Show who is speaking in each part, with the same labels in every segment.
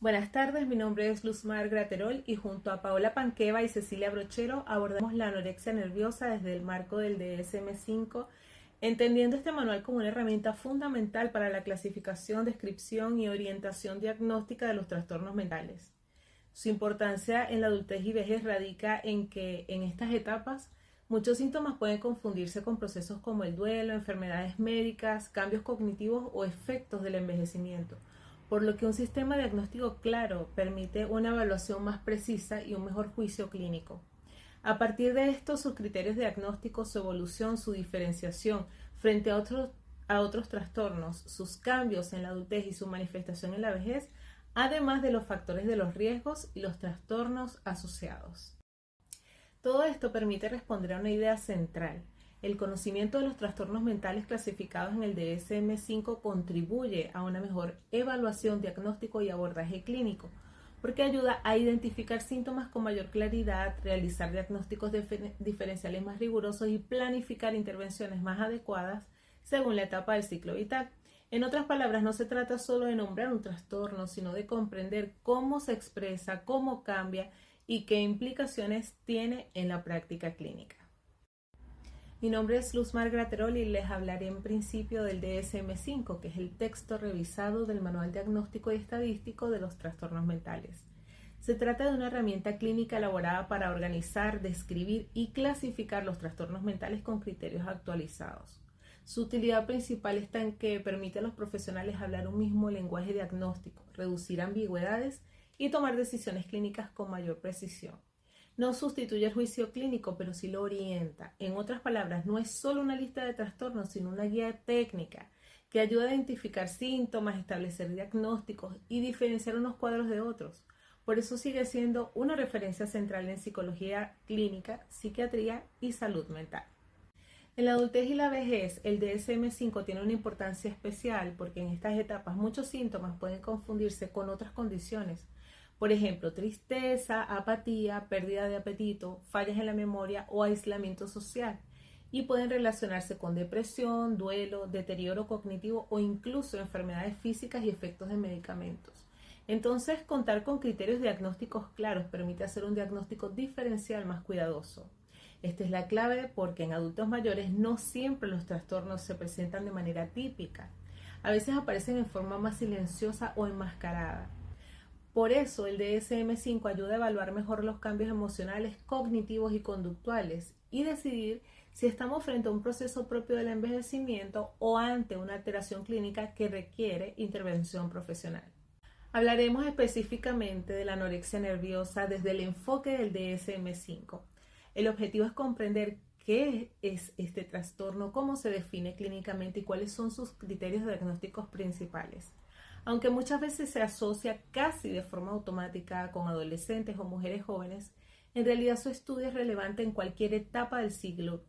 Speaker 1: Buenas tardes, mi nombre es Luzmar Graterol y junto a Paola Panqueva y Cecilia Brochero abordamos la anorexia nerviosa desde el marco del DSM-5, entendiendo este manual como una herramienta fundamental para la clasificación, descripción y orientación diagnóstica de los trastornos mentales. Su importancia en la adultez y vejez radica en que en estas etapas muchos síntomas pueden confundirse con procesos como el duelo, enfermedades médicas, cambios cognitivos o efectos del envejecimiento, por lo que un sistema diagnóstico claro permite una evaluación más precisa y un mejor juicio clínico. A partir de esto, sus criterios diagnósticos, su evolución, su diferenciación frente a otros trastornos, sus cambios en la adultez y su manifestación en la vejez, además de los factores de los riesgos y los trastornos asociados. Todo esto permite responder a una idea central. El conocimiento de los trastornos mentales clasificados en el DSM-5 contribuye a una mejor evaluación, diagnóstico y abordaje clínico, porque ayuda a identificar síntomas con mayor claridad, realizar diagnósticos diferenciales más rigurosos y planificar intervenciones más adecuadas según la etapa del ciclo vital. En otras palabras, no se trata solo de nombrar un trastorno, sino de comprender cómo se expresa, cómo cambia y qué implicaciones tiene en la práctica clínica. Mi nombre es Luzmar Graterol y les hablaré en principio del DSM-5, que es el texto revisado del Manual Diagnóstico y Estadístico de los Trastornos Mentales. Se trata de una herramienta clínica elaborada para organizar, describir y clasificar los trastornos mentales con criterios actualizados. Su utilidad principal está en que permite a los profesionales hablar un mismo lenguaje diagnóstico, reducir ambigüedades y tomar decisiones clínicas con mayor precisión. No sustituye el juicio clínico, pero sí lo orienta. En otras palabras, no es solo una lista de trastornos, sino una guía técnica que ayuda a identificar síntomas, establecer diagnósticos y diferenciar unos cuadros de otros. Por eso sigue siendo una referencia central en psicología clínica, psiquiatría y salud mental. En la adultez y la vejez, el DSM-5 tiene una importancia especial porque en estas etapas muchos síntomas pueden confundirse con otras condiciones. Por ejemplo, tristeza, apatía, pérdida de apetito, fallas en la memoria o aislamiento social. Y pueden relacionarse con depresión, duelo, deterioro cognitivo o incluso enfermedades físicas y efectos de medicamentos. Entonces, contar con criterios diagnósticos claros permite hacer un diagnóstico diferencial más cuidadoso. Esta es la clave porque en adultos mayores no siempre los trastornos se presentan de manera típica. A veces aparecen en forma más silenciosa o enmascarada. Por eso el DSM-5 ayuda a evaluar mejor los cambios emocionales, cognitivos y conductuales y decidir si estamos frente a un proceso propio del envejecimiento o ante una alteración clínica que requiere intervención profesional. Hablaremos específicamente de la anorexia nerviosa desde el enfoque del DSM-5. El objetivo es comprender qué es este trastorno, cómo se define clínicamente y cuáles son sus criterios diagnósticos principales. Aunque muchas veces se asocia casi de forma automática con adolescentes o mujeres jóvenes, en realidad su estudio es relevante en cualquier etapa del ciclo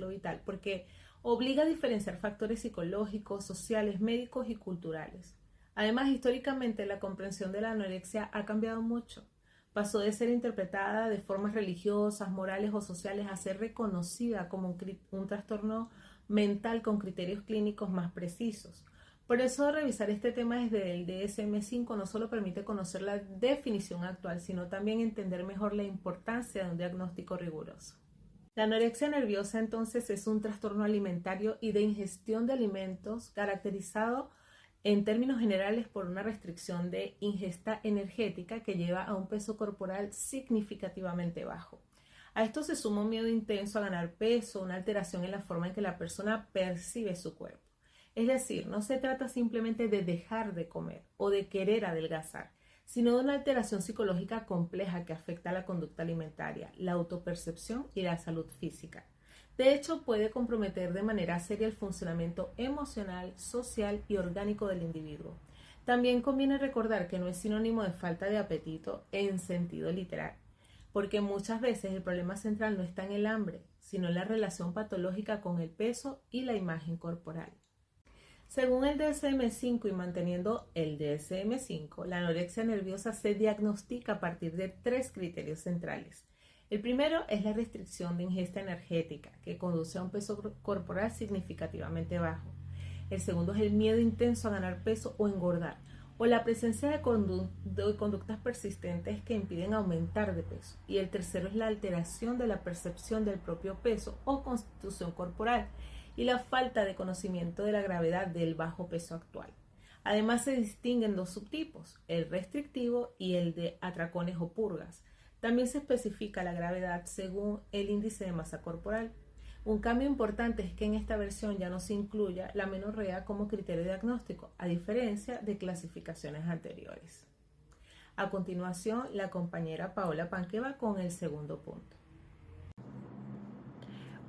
Speaker 1: vital porque obliga a diferenciar factores psicológicos, sociales, médicos y culturales. Además, históricamente la comprensión de la anorexia ha cambiado mucho. Pasó de ser interpretada de formas religiosas, morales o sociales a ser reconocida como un trastorno mental con criterios clínicos más precisos. Por eso, revisar este tema desde el DSM-5 no solo permite conocer la definición actual, sino también entender mejor la importancia de un diagnóstico riguroso. La anorexia nerviosa, entonces, es un trastorno alimentario y de ingestión de alimentos caracterizado en términos generales por una restricción de ingesta energética que lleva a un peso corporal significativamente bajo. A esto se suma un miedo intenso a ganar peso, una alteración en la forma en que la persona percibe su cuerpo. Es decir, no se trata simplemente de dejar de comer o de querer adelgazar, sino de una alteración psicológica compleja que afecta a la conducta alimentaria, la autopercepción y la salud física. De hecho, puede comprometer de manera seria el funcionamiento emocional, social y orgánico del individuo. También conviene recordar que no es sinónimo de falta de apetito en sentido literal, porque muchas veces el problema central no está en el hambre, sino en la relación patológica con el peso y la imagen corporal. Según el DSM-5 y manteniendo el DSM-5, la anorexia nerviosa se diagnostica a partir de 3 criterios centrales. El primero es la restricción de ingesta energética, que conduce a un peso corporal significativamente bajo. El segundo es el miedo intenso a ganar peso o engordar, o la presencia de conductas persistentes que impiden aumentar de peso. Y el tercero es la alteración de la percepción del propio peso o constitución corporal y la falta de conocimiento de la gravedad del bajo peso actual. Además se distinguen dos subtipos, el restrictivo y el de atracones o purgas. También se especifica la gravedad según el índice de masa corporal. Un cambio importante es que en esta versión ya no se incluya la menorrea como criterio diagnóstico, a diferencia de clasificaciones anteriores. A continuación, la compañera Paola Panqueva con el segundo punto.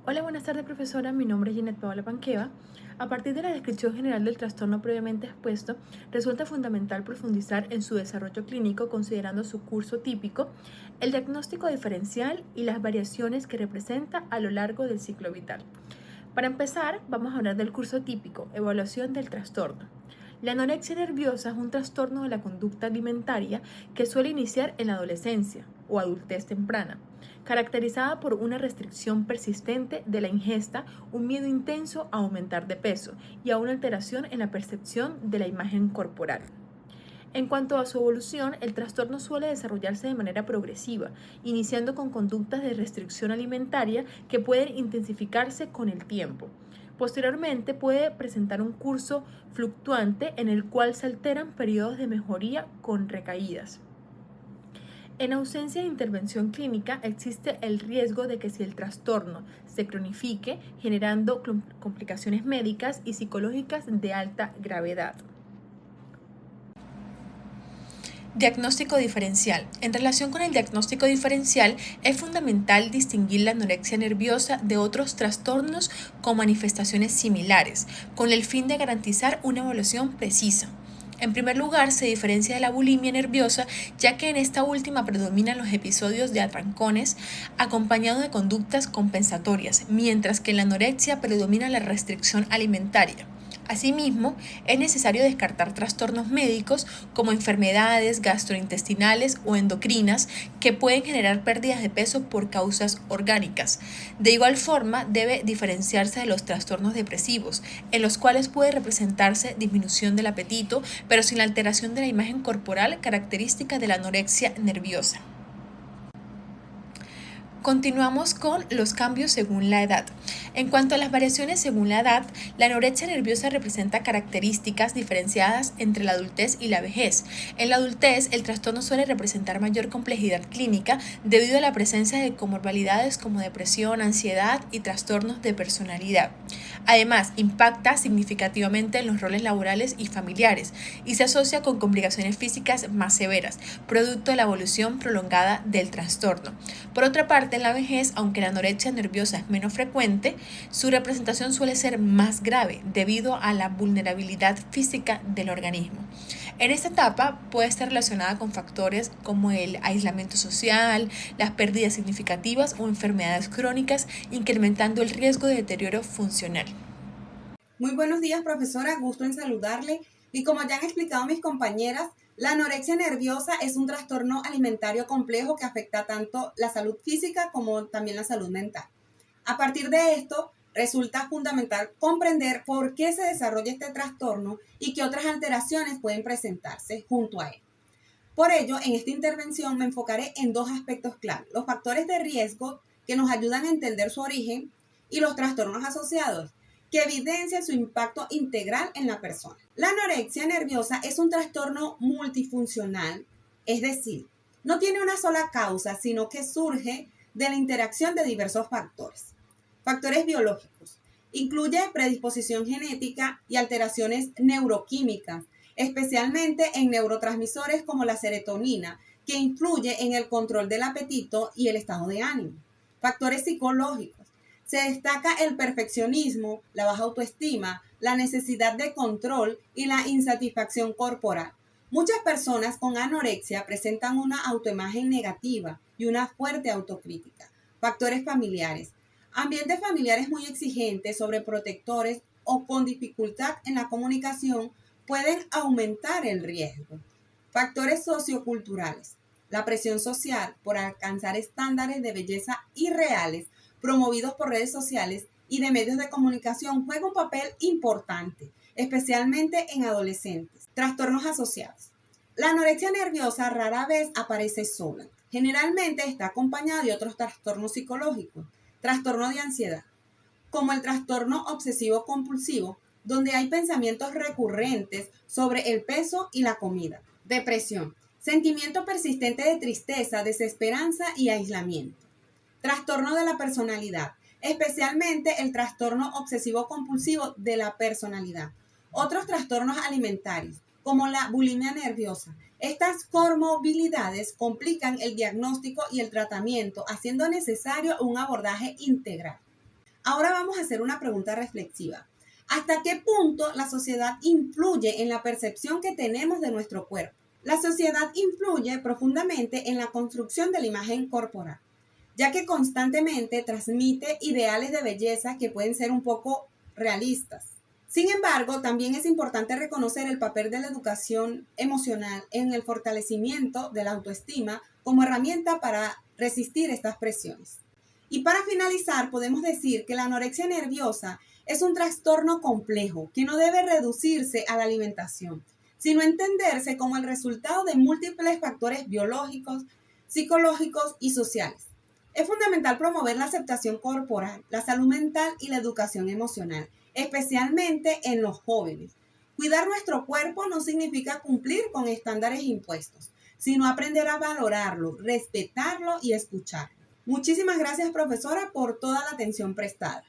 Speaker 2: Hola, buenas tardes, profesora. Mi nombre es Ginette Paola Panqueva. A partir de la descripción general del trastorno previamente expuesto, resulta fundamental profundizar en su desarrollo clínico considerando su curso típico, el diagnóstico diferencial y las variaciones que representa a lo largo del ciclo vital. Para empezar, vamos a hablar del curso típico, evaluación del trastorno. La anorexia nerviosa es un trastorno de la conducta alimentaria que suele iniciar en la adolescencia o adultez temprana, caracterizada por una restricción persistente de la ingesta, un miedo intenso a aumentar de peso y a una alteración en la percepción de la imagen corporal. En cuanto a su evolución, el trastorno suele desarrollarse de manera progresiva, iniciando con conductas de restricción alimentaria que pueden intensificarse con el tiempo. Posteriormente puede presentar un curso fluctuante en el cual se alternan periodos de mejoría con recaídas. En ausencia de intervención clínica, existe el riesgo de que si el trastorno se cronifique, generando complicaciones médicas y psicológicas de alta gravedad. Diagnóstico diferencial. En relación con el diagnóstico diferencial, es fundamental distinguir la anorexia nerviosa de otros trastornos con manifestaciones similares, con el fin de garantizar una evaluación precisa. En primer lugar, se diferencia de la bulimia nerviosa, ya que en esta última predominan los episodios de atrancones acompañados de conductas compensatorias, mientras que en la anorexia predomina la restricción alimentaria. Asimismo, es necesario descartar trastornos médicos como enfermedades gastrointestinales o endocrinas que pueden generar pérdidas de peso por causas orgánicas. De igual forma, debe diferenciarse de los trastornos depresivos, en los cuales puede representarse disminución del apetito, pero sin la alteración de la imagen corporal característica de la anorexia nerviosa. Continuamos con los cambios según la edad. En cuanto a las variaciones según la edad, la anorexia nerviosa representa características diferenciadas entre la adultez y la vejez. En la adultez, el trastorno suele representar mayor complejidad clínica debido a la presencia de comorbilidades como depresión, ansiedad y trastornos de personalidad. Además, impacta significativamente en los roles laborales y familiares y se asocia con complicaciones físicas más severas, producto de la evolución prolongada del trastorno. Por otra parte, en la vejez, aunque la anorexia nerviosa es menos frecuente, su representación suele ser más grave debido a la vulnerabilidad física del organismo. En esta etapa puede estar relacionada con factores como el aislamiento social, las pérdidas significativas o enfermedades crónicas, incrementando el riesgo de deterioro funcional.
Speaker 3: Muy buenos días, profesora, gusto en saludarle. Y como ya han explicado mis compañeras, la anorexia nerviosa es un trastorno alimentario complejo que afecta tanto la salud física como también la salud mental. A partir de esto, resulta fundamental comprender por qué se desarrolla este trastorno y qué otras alteraciones pueden presentarse junto a él. Por ello, en esta intervención me enfocaré en dos aspectos clave: los factores de riesgo que nos ayudan a entender su origen y los trastornos asociados, que evidencian su impacto integral en la persona. La anorexia nerviosa es un trastorno multifuncional, es decir, no tiene una sola causa, sino que surge de la interacción de diversos factores. Factores biológicos. Incluye predisposición genética y alteraciones neuroquímicas, especialmente en neurotransmisores como la serotonina, que influye en el control del apetito y el estado de ánimo. Factores psicológicos. Se destaca el perfeccionismo, la baja autoestima, la necesidad de control y la insatisfacción corporal. Muchas personas con anorexia presentan una autoimagen negativa y una fuerte autocrítica. Factores familiares. Ambientes familiares muy exigentes, sobreprotectores o con dificultad en la comunicación pueden aumentar el riesgo. Factores socioculturales. La presión social por alcanzar estándares de belleza irreales promovidos por redes sociales y de medios de comunicación juega un papel importante, especialmente en adolescentes. Trastornos asociados. La anorexia nerviosa rara vez aparece sola. Generalmente está acompañada de otros trastornos psicológicos, trastorno de ansiedad, como el trastorno obsesivo compulsivo, donde hay pensamientos recurrentes sobre el peso y la comida. Depresión, sentimiento persistente de tristeza, desesperanza y aislamiento. Trastorno de la personalidad, especialmente el trastorno obsesivo compulsivo de la personalidad. Otros trastornos alimentarios, como la bulimia nerviosa. Estas comorbilidades complican el diagnóstico y el tratamiento, haciendo necesario un abordaje integral. Ahora vamos a hacer una pregunta reflexiva. ¿Hasta qué punto la sociedad influye en la percepción que tenemos de nuestro cuerpo? La sociedad influye profundamente en la construcción de la imagen corporal, ya que constantemente transmite ideales de belleza que pueden ser un poco realistas. Sin embargo, también es importante reconocer el papel de la educación emocional en el fortalecimiento de la autoestima como herramienta para resistir estas presiones. Y para finalizar, podemos decir que la anorexia nerviosa es un trastorno complejo que no debe reducirse a la alimentación, sino entenderse como el resultado de múltiples factores biológicos, psicológicos y sociales. Es fundamental promover la aceptación corporal, la salud mental y la educación emocional, especialmente en los jóvenes. Cuidar nuestro cuerpo no significa cumplir con estándares impuestos, sino aprender a valorarlo, respetarlo y escucharlo. Muchísimas gracias, profesora, por toda la atención prestada.